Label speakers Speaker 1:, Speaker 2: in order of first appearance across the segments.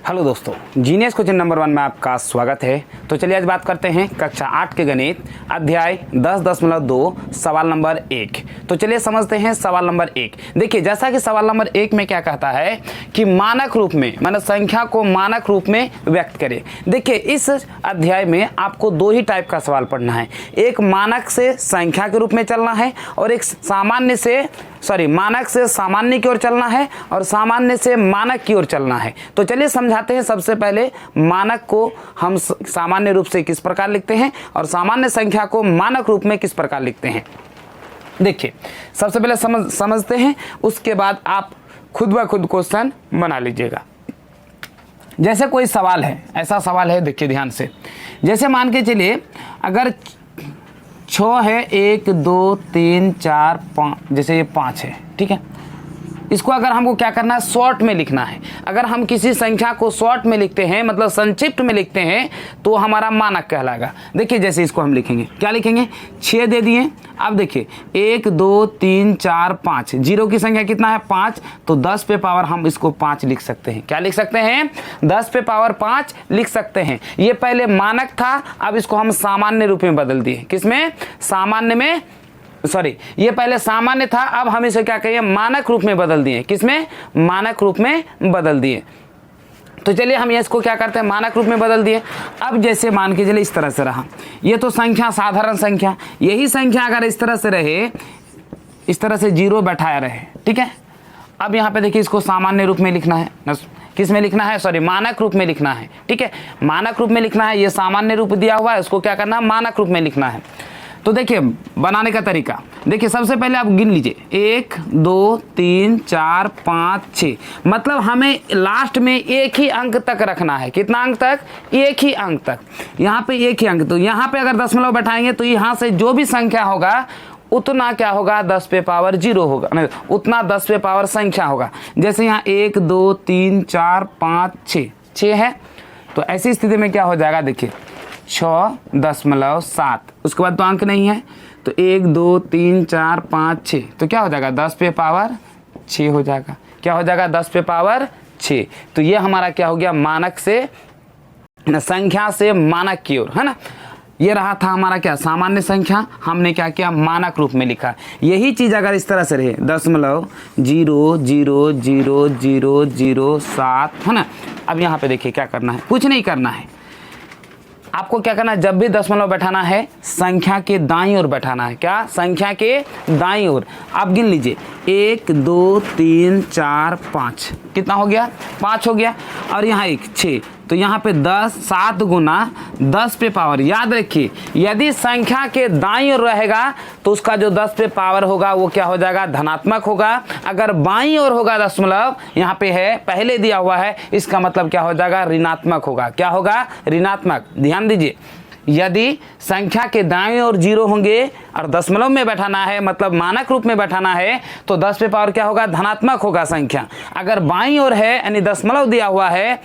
Speaker 1: Hello दोस्तों, genius question number 1 में आपका स्वागत है। तो चलिए आज बात करते हैं कक्षा 8 के गणित अध्याय 10.2 सवाल नंबर 1। तो चलिए समझते हैं सवाल नंबर 1। देखिए जैसा कि सवाल नंबर 1 में क्या कहता है कि मानक रूप में माने संख्या को मानक रूप में व्यक्त करें। देखिए इस अध्याय में आपको दो ही टाइप का सवाल पढ़ना है, एक मानक से संख्या के रूप में चलना है और एक मानक से सामान्य की ओर चलना है और सामान्य से मानक की ओर चलना है। तो चलिए समझाते हैं। सबसे पहले मानक को हम सामान्य रूप से किस प्रकार लिखते हैं और सामान्य संख्या को मानक रूप में किस प्रकार लिखते हैं। देखिए सबसे पहले समझते हैं, उसके बाद आप खुद ब खुद क्वेश्चन बना लीजिएगा। जैसे कोई सवाल है, ऐसा सवाल है, देखिए ध्यान से। जैसे मान के चलिए अगर 6 है, 1 2 3 4 5, जैसे ये 5 है, ठीक है। इसको अगर हमको क्या करना है, शॉर्ट में लिखना है। अगर हम किसी संख्या को शॉर्ट में लिखते हैं, मतलब संक्षिप्त में लिखते हैं, तो हमारा मानक कहलाएगा। देखिए जैसे इसको हम लिखेंगे, क्या लिखेंगे, 6 दे दिए। अब देखिए 1 2 3 4 5, जीरो की संख्या कितना है, 5, तो 10 पे पावर हम इसको 5 लिख सकते हैं। क्या लिख सकते हैं, 10 पे पावर 5 लिख सकते हैं। ये पहले मानक था, अब इसको हम सामान्य रूप में बदल दिए। किसमें, सामान्य में, ये पहले सामान्य था, अब हम इसे क्या कहिए, मानक रूप में बदल दिए। किसमें, मानक रूप में बदल दिए। तो चलिए हम इसको क्या करते हैं, मानक रूप में बदल दिए। अब जैसे मान के चलिए इस तरह से रहा, ये तो संख्या साधारण संख्या, यही संख्या अगर इस तरह से रहे, इस तरह से 0 बैठाया रहे, ठीक है। अब यहाँ पे देखिए इसको सामान्य रूप में लिखना है, किस में लिखना है, मानक रूप में लिखना है, ठीक है। मानक रूप में लिखना है, ये सामान्य रूप दिया हुआ है, उसको क्या करना है, मानक रूप में लिखना है। तो देखिए बनाने का तरीका, देखिए सबसे पहले आप गिन लीजिए, 1 2 3 4 5 6, मतलब हमें लास्ट में एक ही अंक तक रखना है। कितना अंक तक, एक ही अंक तक। यहाँ पे एक ही अंक, तो यहाँ पे अगर दशमलव बैठाएंगे तो यहाँ से जो भी संख्या होगा उतना क्या होगा, 10 पे पावर 0 होगा, नहीं उतना 10 पे पावर संख्या होगा। जैसे यहाँ 1 2 3 4 5 6 है, तो ऐसी स्थिति में क्या हो जाएगा, देखिए 6.7, उसके बाद तो अंक नहीं है, तो 1 2 3 4 5 6, तो क्या हो जाएगा, 10 पे पावर 6 हो जाएगा। क्या हो जाएगा, 10 पे पावर 6। तो ये हमारा क्या हो गया, मानक से संख्या से मानक की ओर, है ना। ये रहा था हमारा क्या, सामान्य संख्या, हमने क्या किया, मानक रूप में लिखा। यही चीज अगर इस तरह से रहे, 0.000007, है ना। अब यहाँ पे देखिए क्या करना है, कुछ नहीं करना है आपको। क्या करना है, जब भी दशमलव बैठाना है संख्या के दाईं ओर बैठाना है। क्या, संख्या के दाईं ओर। आप गिन लीजिए, 1 2 3 4 5, कितना हो गया, 5 हो गया। और यहाँ 1 6, तो यहाँ पे 7 गुना 10 पे पावर। याद रखिए यदि संख्या के दाईं ओर रहेगा तो उसका जो 10 पे पावर होगा वो क्या हो जाएगा, धनात्मक होगा। अगर बाईं ओर होगा दशमलव, यहाँ पे है पहले दिया हुआ है, इसका मतलब क्या हो जाएगा, ऋणात्मक होगा। क्या होगा, ऋणात्मक। ध्यान दीजिए, यदि संख्या के दाईं ओर 0 होंगे और दशमलव में बैठाना है, मतलब मानक रूप में बैठाना है, तो 10 पे पावर क्या होगा, धनात्मक होगा संख्या। अगर बाईं ओर है यानी दशमलव दिया हुआ है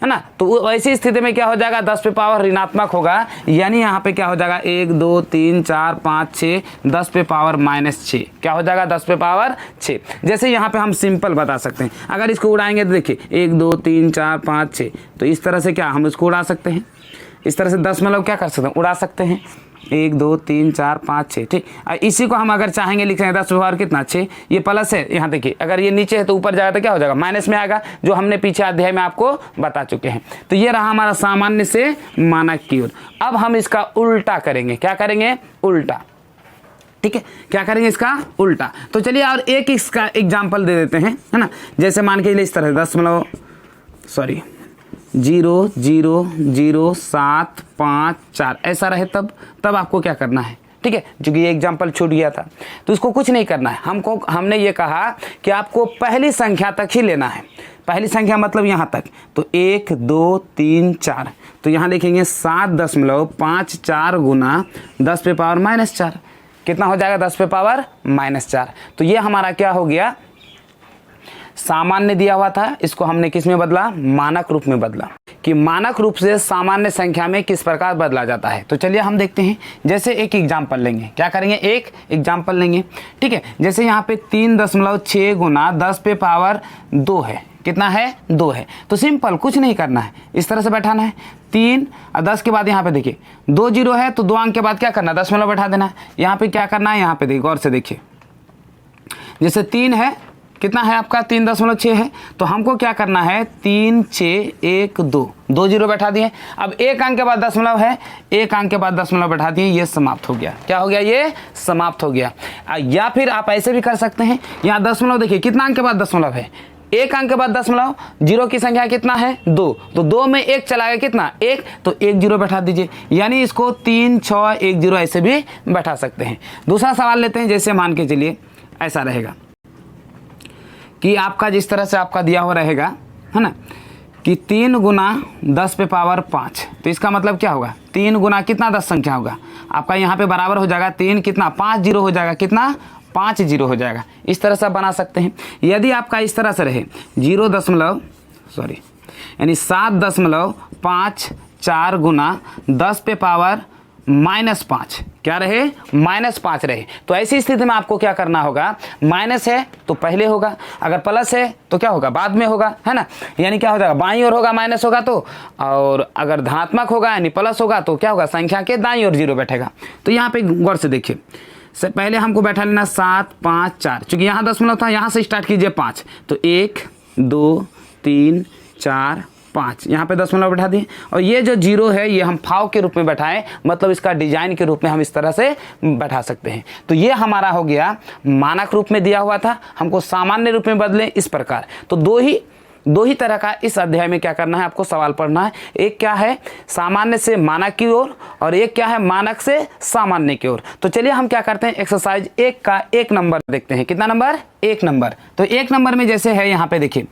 Speaker 1: ना, तो ऐसी स्थिति में क्या हो जाएगा, 10 पे पावर ऋणात्मक होगा। यानी यहाँ पे क्या हो जाएगा, 1 2 3 4 5 6, 10 पे पावर -6। क्या हो जाएगा, 10 पे पावर 6। जैसे यहाँ पे हम सिंपल बता सकते हैं, अगर इसको उड़ाएंगे तो देखिए 1 2 3 4 5 6, तो इस तरह से क्या हम इसको उड़ा सकते हैं, इस तरह से दशमलव क्या कर सकते हैं, उड़ा सकते हैं। 1 2 3 4 5 6, ठीक। इसी को हम अगर चाहेंगे लिखेंगे 10 पे पावर कितना, 6, ये प्लस है। यहाँ देखिए अगर ये नीचे है तो ऊपर जाएगा तो क्या हो जाएगा, माइनस में आएगा, जो हमने पीछे अध्याय में आपको बता चुके हैं। तो ये रहा हमारा सामान्य से मानक की ओर। अब हम इसका उल्टा करेंगे। क्या करेंगे, उल्टा, ठीक है। क्या करेंगे, इसका उल्टा। तो चलिए और एक इसका एग्जाम्पल दे देते हैं, है ना। जैसे मान के इस तरह 0.00754 ऐसा रहे, तब आपको क्या करना है, ठीक है। क्योंकि ये एग्जाम्पल छूट गया था तो इसको कुछ नहीं करना है। हमने ये कहा कि आपको पहली संख्या तक ही लेना है। पहली संख्या मतलब यहाँ तक, तो 1 2 3 4, तो यहाँ लिखेंगे 7.54 गुना 10 पे पावर -4, कितना हो जाएगा, 10 पे पावर -4। तो ये हमारा क्या हो गया, सामान्य दिया हुआ था, इसको हमने किस में बदला, मानक रूप में बदला। कि मानक रूप से सामान्य संख्या में किस प्रकार बदला जाता है। तो चलिए हम देखते हैं। जैसे एक एग्जाम्पल लेंगे, क्या करेंगे, एक एग्जाम्पल लेंगे, ठीक है। जैसे यहाँ पे 3.6 गुना 10 पे पावर 2 है, कितना है, 2 है। तो सिंपल कुछ नहीं करना है, इस तरह से बैठाना है। 3 और 10 के बाद यहाँ पे देखिए 2 जीरो है, तो 2 अंक के बाद क्या करना है, दशमलव बैठा देना है। यहाँ पे क्या करना है, यहाँ पे देखिए गौर से देखिए, जैसे 3 है, कितना है आपका 3.6 है, तो हमको क्या करना है 3 6 1 2, 2 जीरो बैठा दिए। अब एक अंक के बाद दशमलव है, एक अंक के बाद दशमलव बैठा दिए, ये समाप्त हो गया। क्या हो गया, ये समाप्त हो गया। या फिर आप ऐसे भी कर सकते हैं, यहाँ दशमलव देखिए कितना अंक के बाद दशमलव है, एक अंक के बाद दशमलव, जीरो की संख्या कितना है 2, तो 2 में 1 चला गया, कितना 1, तो 1 जीरो बैठा दीजिए। यानी इसको 3 6 1 0 ऐसे भी बैठा सकते हैं। दूसरा सवाल लेते हैं। जैसे मान के चलिए ऐसा रहेगा कि आपका जिस तरह से आपका दिया हुआ रहेगा, है ना, कि 3 गुना 10 पे पावर 5, तो इसका मतलब क्या होगा, 3 गुना कितना 10 संख्या होगा आपका, यहाँ पे बराबर हो जाएगा 3 कितना 5 जीरो हो जाएगा, कितना 5 जीरो हो जाएगा। इस तरह से आप बना सकते हैं। यदि आपका इस तरह से रहे 7.54 गुना 10 पे पावर -5, क्या रहे, -5 रहे, तो ऐसी स्थिति में आपको क्या करना होगा, माइनस है तो पहले होगा, अगर प्लस है तो क्या होगा, बाद में होगा, है ना। यानी क्या हो जाएगा, बाईं ओर होगा माइनस होगा तो, और अगर धनात्मक होगा यानी प्लस होगा तो क्या होगा, संख्या के दाईं ओर जीरो बैठेगा। तो यहाँ पे गौर से देखिए, से पहले हमको बैठा लेना 7 5 4, चूंकि यहाँ दशमलव था, यहाँ से स्टार्ट कीजिए 5, तो 1 2 3 4 5, यहाँ पे दशमलव बैठा दिए। और ये जो जीरो है ये हम फाव के रूप में बैठाएं, मतलब इसका डिजाइन के रूप में हम इस तरह से बैठा सकते हैं। तो ये हमारा हो गया मानक रूप में दिया हुआ था, हमको सामान्य रूप में बदलें इस प्रकार। तो दो ही तरह का इस अध्याय में क्या करना है, आपको सवाल पढ़ना है। एक क्या है सामान्य से मानक की ओर, और एक क्या है मानक से सामान्य की ओर। तो चलिए हम क्या करते हैं, एक्सरसाइज 1 का 1 नंबर देखते हैं। कितना नंबर, 1 नंबर। तो 1 नंबर में जैसे है, यहाँ पे देखिए,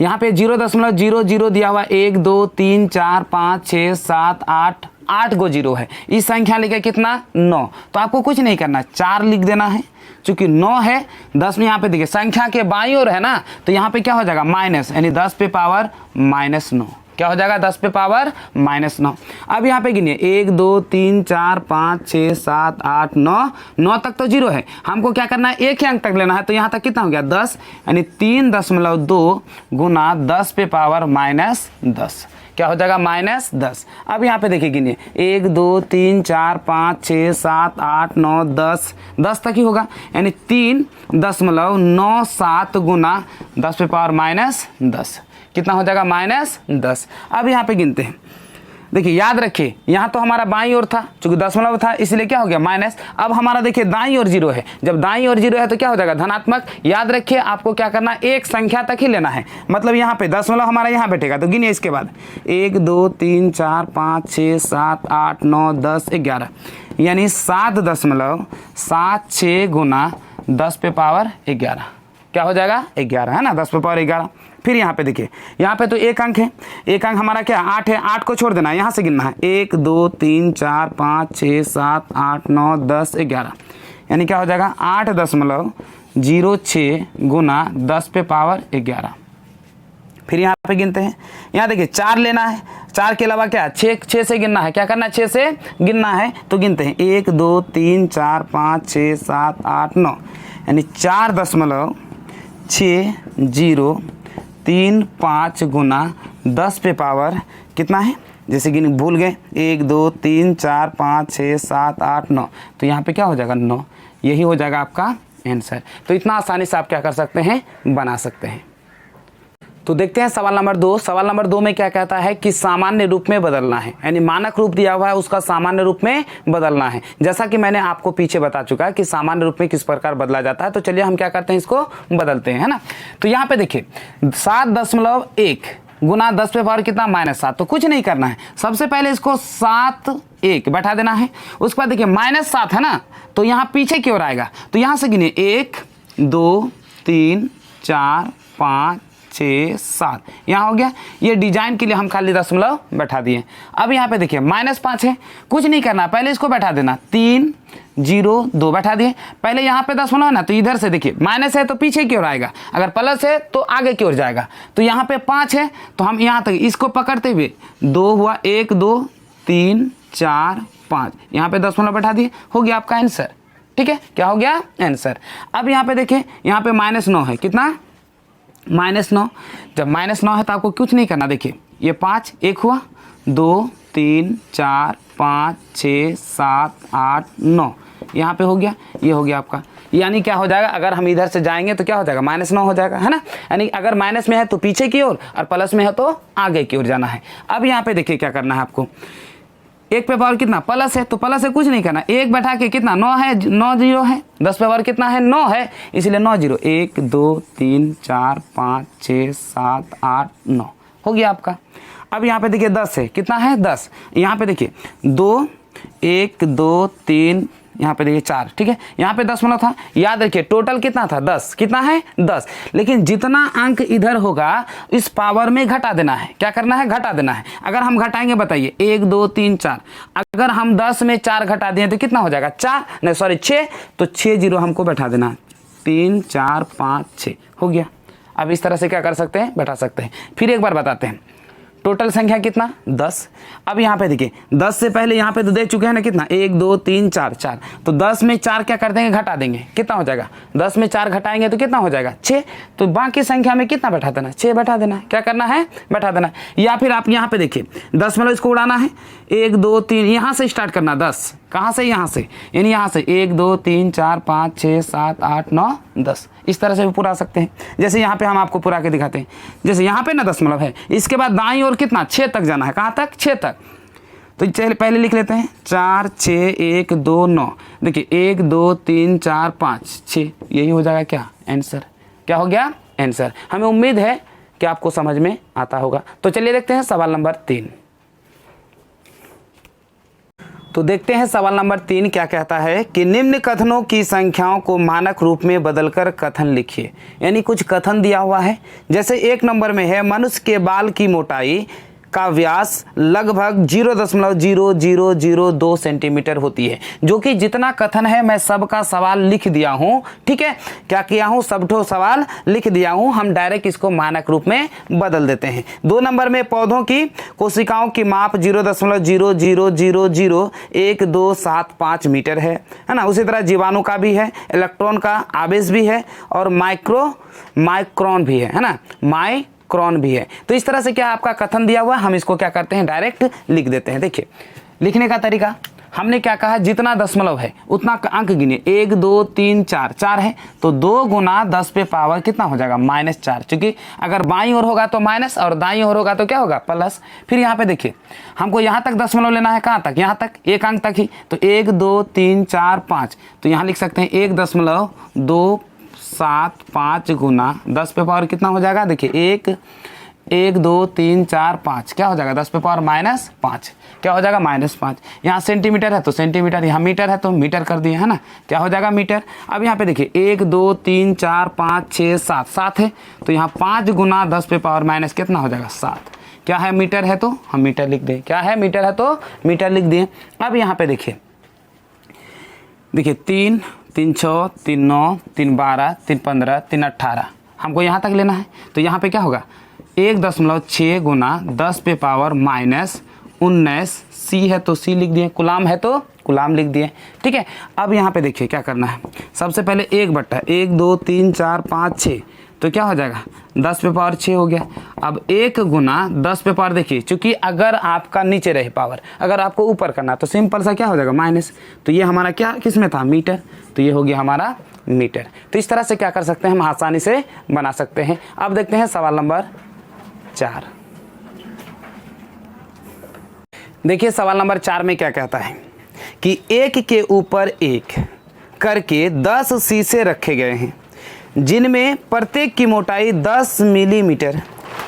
Speaker 1: यहाँ पे 0.00 दिया हुआ, 1 2 3 4 5 6 7 8 गो जीरो है। इस संख्या लेके कितना 9, तो आपको कुछ नहीं करना, 4 लिख देना है। चूंकि 9 है, 10 में यहाँ पे देखिए संख्या के बाईं ओर है ना, तो यहाँ पे क्या हो जाएगा माइनस, यानी 10 पे पावर -9, क्या हो जाएगा 10 पे पावर -9। अब यहाँ पे गिनिए 1 2 3 4 5 6 7 8 9 तक तो जीरो है, हमको क्या करना है, एक ही अंक तक लेना है। तो यहाँ तक कितना हो गया 10, यानी 3.2 गुना 10 पे पावर -10, क्या हो जाएगा -10। अब यहाँ पे देखिए गिनिए 1 2 3 4 5 6 7 8 9 10 तक ही होगा, यानी 3.97 गुना 10 पे पावर -10, कितना हो जाएगा -10। अब यहाँ पे गिनते हैं, देखिए याद रखिए यहाँ तो हमारा बाईं ओर था, चूंकि दशमलव था इसलिए क्या हो गया माइनस। अब हमारा देखिए दाईं ओर जीरो है, जब दाईं ओर जीरो है तो क्या हो जाएगा धनात्मक। याद रखिए आपको क्या करना है, एक संख्या तक ही लेना है, मतलब यहाँ पे दशमलव हमारा यहाँ बैठेगा। तो गिनिए इसके बाद 1 2 3 4 5 6 7 8 9 10 11, यानी 7.76 गुना 10 पे पावर 11, क्या हो जाएगा 11, है ना, 10 पे पावर 11। फिर यहाँ पे देखिए, यहाँ पे तो एक अंक है, एक अंक हमारा क्या 8 है, 8 को छोड़ देना है, यहाँ से गिनना है 1 2 3 4 5 6 7 8 9 10 11, यानी क्या हो जाएगा 8.06 गुना 10 पे पावर 11। फिर यहाँ पे गिनते हैं, यहाँ देखिए 4 लेना है, 4 के अलावा क्या 6 से गिनना है, क्या करना है 6 से गिनना है। तो गिनते हैं 1 2 3 4 5 6 7 8 9, यानी 4.6035 गुना 10 पे पावर कितना है, जैसे कि भूल गए 1 2 3 4 5 6 7 8 9, तो यहाँ पे क्या हो जाएगा 9, यही हो जाएगा आपका आंसर। तो इतना आसानी से आप क्या कर सकते हैं, बना सकते हैं। तो देखते हैं सवाल नंबर 2। सवाल नंबर 2 में क्या कहता है कि सामान्य रूप में बदलना है, यानी मानक रूप दिया हुआ है उसका सामान्य रूप में बदलना है। जैसा कि मैंने आपको पीछे बता चुका है कि सामान्य रूप में किस प्रकार बदला जाता है। तो चलिए हम क्या करते हैं, इसको बदलते हैं, है ना। तो यहाँ पे देखिए 7.1 गुना 10 पे पावर कितना -7, तो कुछ नहीं करना है, सबसे पहले इसको 7 1 बैठा देना है। उसके बाद देखिए -7 है ना, तो यहाँ पीछे की ओर आएगा, तो यहाँ से गिनिए 1 2 3 4 5 6 7, यहाँ हो गया। ये डिजाइन के लिए हम खाली दशमलव बैठा दिए। अब यहाँ पे देखिए -5 है, कुछ नहीं करना, पहले इसको बैठा देना, 3 0 2 बैठा दिए। पहले यहाँ पे दशमलव है ना, तो इधर से देखिए माइनस है तो पीछे की ओर आएगा, अगर प्लस है तो आगे की ओर जाएगा। तो यहाँ पे 5 है तो हम यहाँ तक इसको पकड़ते हुए 2 हुआ, 1 2 3 4 5, यहाँ पे दशमलव बैठा दिए, हो गया आपका आंसर। ठीक है, क्या हो गया आंसर। अब यहाँ पे देखिए, यहाँ पे -9 है, कितना -9। जब -9 है तो आपको कुछ नहीं करना, देखिए ये 5 1 हुआ, 2 3 4 5 6 7 8 9, यहाँ पे हो गया, ये हो गया आपका। यानी क्या हो जाएगा, अगर हम इधर से जाएंगे तो क्या हो जाएगा, -9 हो जाएगा, है ना। यानी अगर माइनस में है तो पीछे की ओर और प्लस में है तो आगे की ओर जाना है। अब यहाँ पे देखिए क्या करना है आपको, 1 पे पावर कितना प्लस है, तो प्लस से कुछ नहीं करना, 1 बैठा के कितना 9 है, 9 0 है, 10 पे पावर कितना है 9 है, इसलिए 9 0, 1 2 3 4 5 6 7 8 9 हो गया आपका। अब यहाँ पे देखिए 10 है, कितना है 10, यहाँ पे देखिए 2 1 2 3, यहाँ पे देखिए 4, ठीक है। यहाँ पे दशमलव था, याद रखिए टोटल कितना था 10, कितना है 10, लेकिन जितना अंक इधर होगा इस पावर में घटा देना है। क्या करना है, घटा देना है। अगर हम घटाएंगे बताइए, 1 2 3 4, अगर हम 10 में 4 घटा दें तो कितना हो जाएगा 4, नहीं सॉरी 6, तो 6 0 हमको बैठा देना, 3 4 5 6 हो गया। अब इस तरह से क्या कर सकते हैं, बैठा सकते हैं। फिर एक बार बताते हैं, टोटल संख्या कितना 10। अब यहाँ पे देखिए 10 से पहले यहाँ पे तो दे चुके हैं ना, कितना 1 2 3 4 4, तो 10 में 4 क्या कर देंगे, घटा देंगे, कितना हो जाएगा, 10 में 4 घटाएंगे तो कितना हो जाएगा 6, तो बाकी संख्या में कितना बैठा देना, 6 बैठा देना है। क्या करना है, बैठा देना है। या फिर आप यहाँ पे देखिए दशमलव इसको उड़ाना है, 1 2 3 यहाँ से स्टार्ट करना, 10 कहाँ से, यहाँ से, यानी यहाँ से 1 2 3 4 5 6 7 8 9 10, इस तरह से भी पूरा सकते हैं। जैसे यहाँ पे हम आपको पूरा के दिखाते हैं, जैसे यहाँ पे ना दशमलव है, इसके बाद दाईं ओर कितना 6 तक जाना है, कहाँ तक 6 तक, तो चलिए पहले लिख लेते हैं 4 6 1 2 9, देखिए 1 2 3 4 5 6, यही हो जाएगा क्या आंसर। क्या हो गया आंसर। हमें उम्मीद है कि आपको समझ में आता होगा। तो चलिए देखते हैं सवाल नंबर 3। तो देखते हैं सवाल नंबर 3 क्या कहता है कि निम्न कथनों की संख्याओं को मानक रूप में बदलकर कथन लिखिए। यानी कुछ कथन दिया हुआ है, जैसे 1 नंबर में है मनुष्य के बाल की मोटाई का व्यास लगभग 0.0002 सेंटीमीटर होती है, जो कि जितना कथन है मैं सबका सवाल लिख दिया हूं। ठीक है, क्या किया हूं, सबठो सवाल लिख दिया हूं। हम डायरेक्ट इसको मानक रूप में बदल देते हैं। 2 नंबर में पौधों की कोशिकाओं की माप 0.0001275 मीटर है ना। उसी तरह जीवाणु का भी है, इलेक्ट्रॉन का आवेश भी है और माइक्रोन भी है ना, माइक्रोन भी है। तो इस तरह से क्या आपका कथन दिया हुआ, हम इसको क्या करते हैं डायरेक्ट लिख देते हैं। देखिए लिखने का तरीका, हमने क्या कहा, जितना दशमलव है उतना अंक गिनिए। 1 2 3 4, 4 है तो 2 गुना 10 पे पावर कितना हो जाएगा -4, क्योंकि अगर बाईं ओर होगा तो माइनस और दाईं ओर होगा तो क्या होगा प्लस। फिर यहाँ पे देखिए हमको यहाँ तक दशमलव लेना है, कहाँ तक, यहाँ तक, एक अंक तक ही, तो 1 2 3 4 5, तो यहाँ लिख सकते हैं 1.275 गुना 10 पे पावर कितना हो जाएगा, देखिए 1 2 3 4 5, क्या हो जाएगा 10 पे पावर -5, क्या हो जाएगा -5। यहाँ सेंटीमीटर है तो सेंटीमीटर, यहाँ मीटर है तो मीटर कर दिए, है ना, क्या हो जाएगा मीटर। अब यहाँ पे देखिए 1 2 3 4 5 6 7, 7 है तो यहाँ 5 गुना 10 पे पावर माइनस कितना हो जाएगा 7, क्या है मीटर है तो हम मीटर लिख दें, क्या है मीटर है तो मीटर लिख दिए। अब यहाँ पे देखिए 3 3 6 3 9 3 12 3 15 3 18, हमको यहाँ तक लेना है तो यहाँ पे क्या होगा 1.6 गुना 10 पे पावर -19, सी है तो सी लिख दिए, कुलाम है तो कुलाम लिख दिए। ठीक है, अब यहाँ पे देखिए क्या करना है, सबसे पहले 1 2 3 4 5 6, तो क्या हो जाएगा 10 पे पावर 6 हो गया। अब 1 गुना 10 पे पावर, देखिए चूंकि अगर आपका नीचे रहे पावर, अगर आपको ऊपर करना तो सिंपल सा क्या हो जाएगा माइनस, तो ये हमारा क्या किस में था मीटर, तो ये हो गया हमारा मीटर। तो इस तरह से क्या कर सकते हैं हम आसानी से बना सकते हैं। अब देखते हैं सवाल नंबर 4। देखिए सवाल नंबर 4 में क्या कहता है कि एक के ऊपर एक करके 10 शीशे रखे गए हैं, जिनमें प्रत्येक की मोटाई 10 मिलीमीटर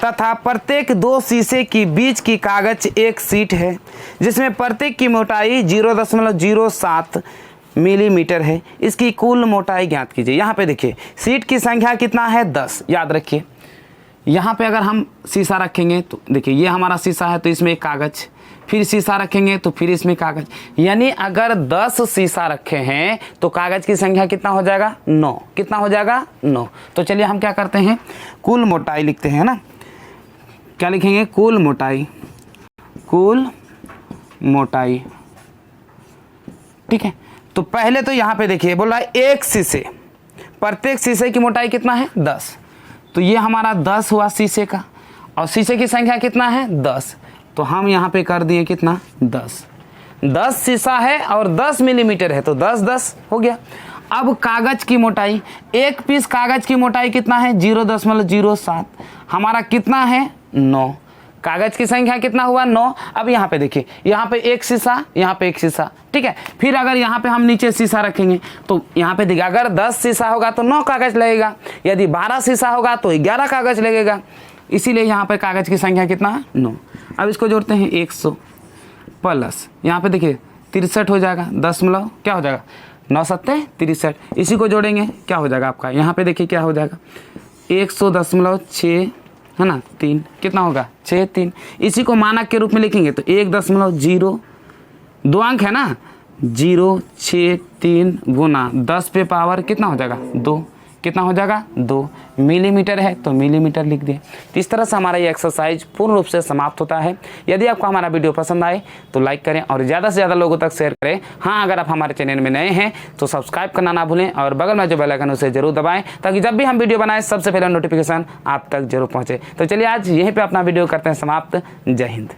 Speaker 1: तथा प्रत्येक 2 शीशे की बीच की कागज एक शीट है, जिसमें प्रत्येक की मोटाई 0.07 मिलीमीटर है। इसकी कुल मोटाई ज्ञात कीजिए। यहाँ पे देखिए शीट की संख्या कितना है 10, याद रखिए यहाँ पे अगर हम शीशा रखेंगे तो देखिए ये हमारा शीशा है तो इसमें एक कागज, फिर शीशा रखेंगे तो फिर इसमें कागज, यानी अगर 10 शीशा रखे हैं तो कागज की संख्या कितना हो जाएगा 9। कितना हो जाएगा 9। तो चलिए हम क्या करते हैं, कुल मोटाई लिखते हैं ना, क्या लिखेंगे, कुल मोटाई, कुल मोटाई, ठीक है। तो पहले तो यहाँ पे देखिए बोल रहा है एक शीशे, प्रत्येक शीशे की मोटाई कितना है 10, तो ये हमारा 10 हुआ शीशे का, और शीशे की संख्या कितना है 10, तो हम यहाँ पे कर दिए कितना 10 शीशा है और 10 मिलीमीटर है तो 10 हो गया। अब कागज की मोटाई, एक पीस कागज की मोटाई कितना है 0.07, हमारा कितना है 9, कागज की संख्या कितना हुआ 9। अब यहाँ पे देखिए, यहाँ पे एक शीशा, यहाँ पे एक शीशा, ठीक है। फिर अगर यहाँ पे हम नीचे शीशा रखेंगे तो यहाँ पे देखिए अगर 10 शीशा होगा तो 9 कागज लगेगा, यदि 12 शीशा होगा तो 11 कागज लगेगा, इसीलिए यहाँ पे कागज की संख्या कितना है 9। अब इसको जोड़ते हैं 100 प्लस यहाँ पे देखिए 63 हो जाएगा, 10 मिलाओ क्या हो जाएगा 9 7 63, इसी को जोड़ेंगे क्या हो जाएगा आपका, यहाँ पे देखिए क्या हो जाएगा 110.6 है ना 3, कितना होगा 6 3, इसी को मानक के रूप में लिखेंगे तो 1.0, 2 अंक है ना 0 6 3 गुना 10 पे पावर कितना हो जाएगा 2, कितना हो जाएगा 2 मिलीमीटर है तो मिलीमीटर लिख दिए। तो इस तरह से हमारा ये एक्सरसाइज पूर्ण रूप से समाप्त होता है। यदि आपको हमारा वीडियो पसंद आए तो लाइक करें और ज़्यादा से ज़्यादा लोगों तक शेयर करें। हाँ, अगर आप हमारे चैनल में नए हैं तो सब्सक्राइब करना ना भूलें और बगल में जो बेल आइकन उसे जरूर दबाएं ताकि जब भी हम वीडियो बनाएं सबसे पहले नोटिफिकेशन आप तक जरूर पहुँचे। तो चलिए आज यहीं पर अपना वीडियो करते हैं समाप्त। जय हिंद।